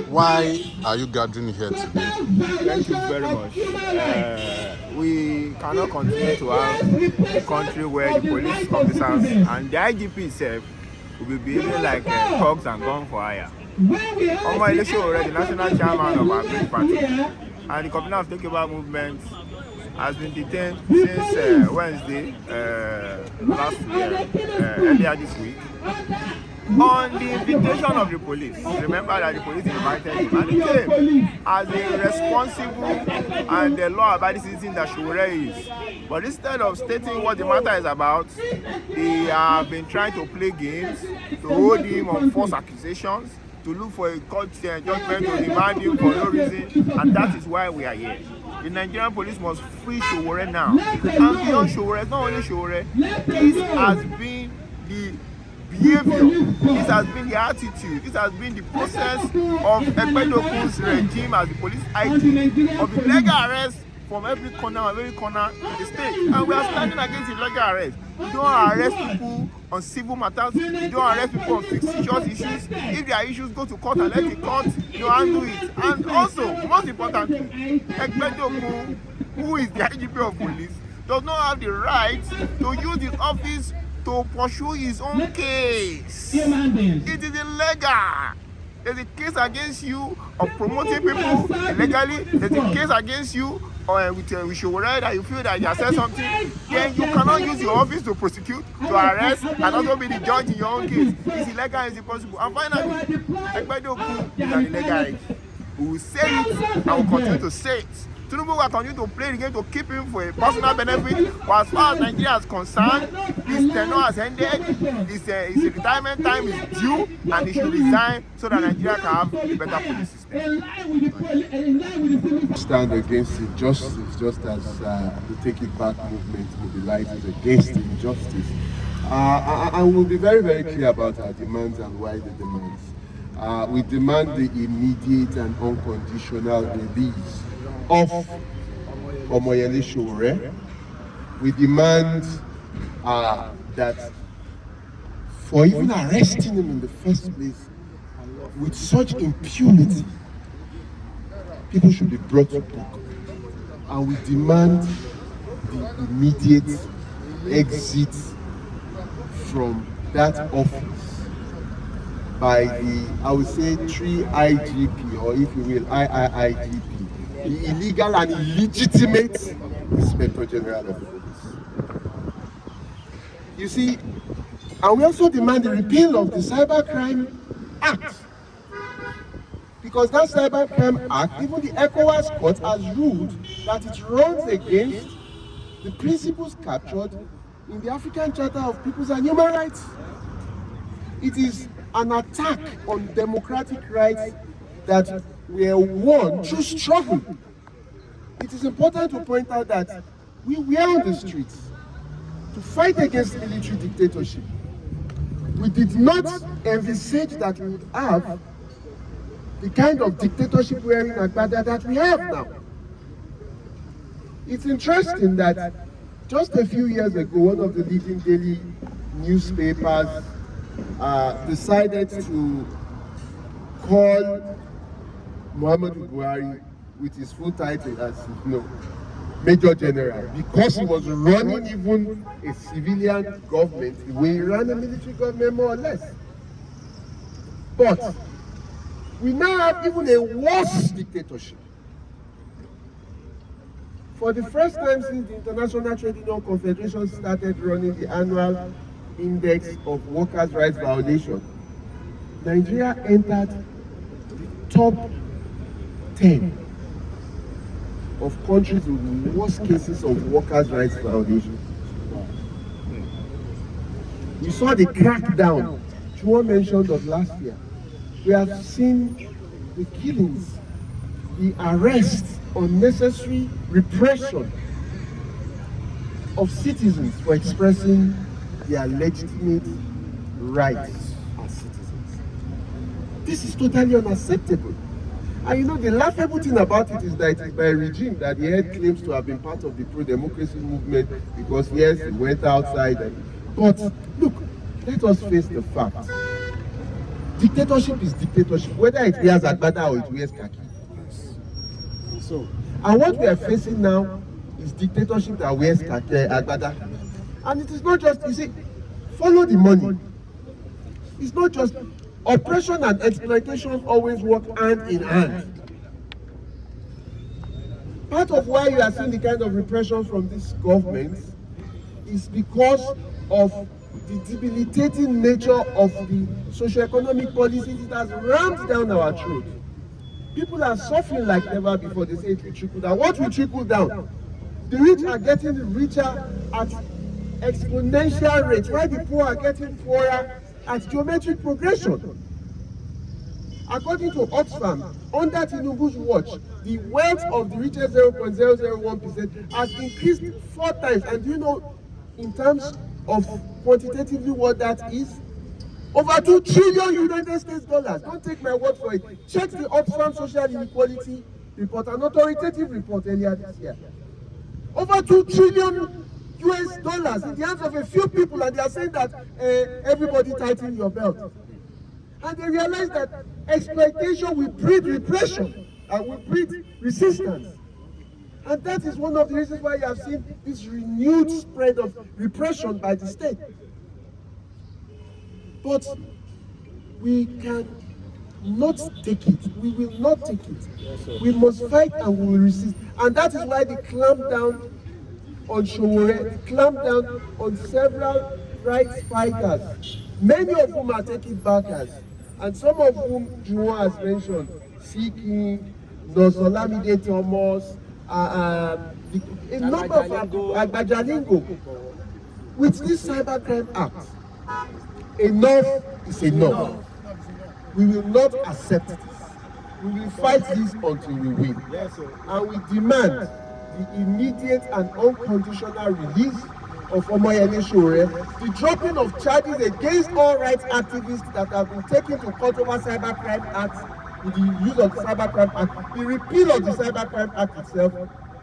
Why are you gathering here today? Thank you very much. We cannot continue to have a country where the police officers and the IGP itself will be behaving like thugs and gun for hire. Omo Sowore, the national chairman of our great party and the convener of Takeover movement, has been detained since Wednesday earlier this week on the invitation of the police. Remember that the police invited him and he came as a responsible and law-abiding citizen that Sowore is. But instead of stating what the matter is about, they have been trying to play games, to hold him on false accusations, to look for a court judgment to remand him for no reason, and that is why we are here. The Nigerian police must free Sowore now. And beyond Sowore, it's not only Sowore, this has been the behavior, this has been the attitude, this has been the process of Ekpedokun's regime as the police IG of illegal arrest from every corner in the state. And we are standing against illegal arrest. You don't arrest people on civil matters, you don't arrest people on fictitious issues. If there are issues, go to court and let the court handle it. And also, most importantly, Ekpedokun, who is the IGP of police, does not have the right to use his office to pursue his own case. It is illegal. There's a case against you of promoting people illegally. There's a case against you with Sowore that you feel that you have said something. Then you cannot use your office to prosecute, to arrest, and also be the judge in your own case. It's illegal, it's impossible. And finally, Ekpedoku is an illegal. We will say it and we'll continue to say it. Tinubu will continue to play the game to keep him for a personal benefit. But as far as Nigeria is concerned, his tenure has ended, his retirement time is due, and he should resign so that Nigeria can have a better police system. Stand against injustice, just as the Take It Back movement mobilizes against injustice. And we'll be very, very clear about our demands and why the demands. We demand the immediate and unconditional release of Sowore. We demand that for even arresting him in the first place with such impunity, people should be brought to book. And we demand the immediate exit from that office by the, I would say, 3 IGP, or if you will, IIGP. The illegal and illegitimate Inspector General of the Police. You see, and we also demand the repeal of the Cybercrime Act. Because that Cybercrime Act, even the ECOWAS court has ruled that it runs against the principles captured in the African Charter of Peoples and Human Rights. It is an attack on democratic rights that were won through struggle. It is important to point out that we were on the streets to fight against military dictatorship. We did not envisage that we would have the kind of dictatorship we are in Agbada that we have now. It's interesting that just a few years ago, one of the leading daily newspapers decided to call Muhammadu Buhari with his full title as Major General, because he was running even a civilian government the way he ran a military government, more or less. But we now have even a worse dictatorship. For the first time since the International Trade Union Confederation started running the annual index of workers' rights violation, Nigeria entered the top 10 of countries with the worst cases of workers' rights violation. We saw the crackdown Chua mentioned of last year. We have seen the killings, the arrests, unnecessary repression of citizens for expressing their legitimate rights as citizens. This is totally unacceptable. And the laughable thing about it is that it is by a regime that the head claims to have been part of the pro-democracy movement because, yes, he went outside. But look, let us face the fact. Dictatorship is dictatorship, whether it wears agbada or it wears khaki. And what we are facing now is dictatorship that wears agbada. And it is not just, you see, follow the money. It's not just oppression and exploitation always work hand in hand. Part of why you are seeing the kind of repression from this government is because of the debilitating nature of the socio-economic policies. It has rammed down our throat. People are suffering like never before. They say it will trickle down. What will trickle down? The rich are getting richer at exponential rates, while the poor are getting poorer at geometric progression. According to Oxfam, under Tinubu's watch, the wealth of the richest 0.001% has increased 4 times. And do you know, in terms of quantitatively what that is? Over 2 trillion United States dollars. Don't take my word for it. Check the Oxfam Social Inequality report, an authoritative report earlier this year. Over 2 trillion US dollars in the hands of a few people, and they are saying that everybody tighten your belt. And they realize that exploitation will breed repression and will breed resistance. And that is one of the reasons why you have seen this renewed spread of repression by the state. But we can not take it. We will not take it. We must fight and we will resist. And that is why the clampdown on Sowore, the clampdown on several rights fighters, many of whom are taking backers, and some of whom Juwon has mentioned, Seeking, Nosolamide Thomas, a number of Agbajalingo. With this Cybercrime Act, enough is enough. We will not accept this. We will fight this until we win. And we demand the immediate and unconditional release of Omoyele Sowore, the dropping of charges against all rights activists that have been taken to court over Cybercrime Act with the use of the Cybercrime Act, the repeal of the Cybercrime Act itself,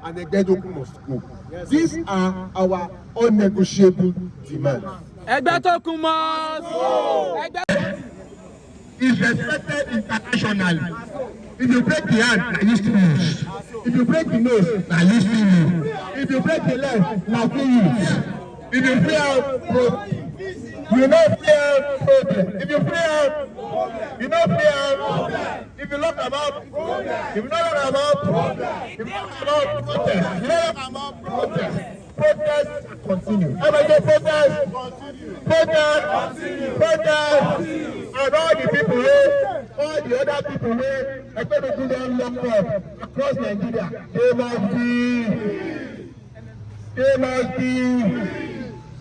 and the Egbedoku must go. These are our unnegotiable demands. Egbedoku must go! Is respected internationally. If you break the hand, na you still lose. If you break the nose, na you still lose. If you break the leg, na you lose. If you free out, you no free out problem. If you free out, you no free out. If you lock them up, if you no lock them up, if you lock them up, protest. You no lock them up, protest. Protest continue. Everybody protest. Protest. Protest. And all the people here, all the other people here, Egbedoku don lock up across Nigeria. They must be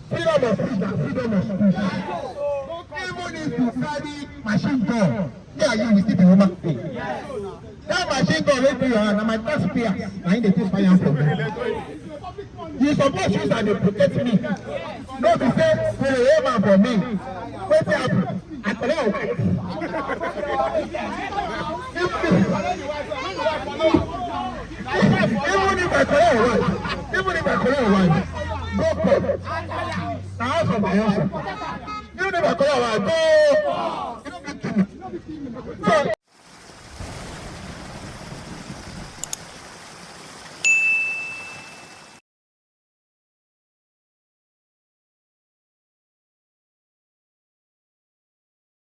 freedom of speech, freedom of speech. Even if you carry machine gun, yeah, you will still be human being. That machine gun wey be your hand, na my taxpayer, na him dey take fire from me. You suppose use am dey protect me. No be say you dey aim am for me. Wetin happen? I collect your wife. Even if I collect your wife, go court. Na house of my husband. Even if I collect your wife, go. So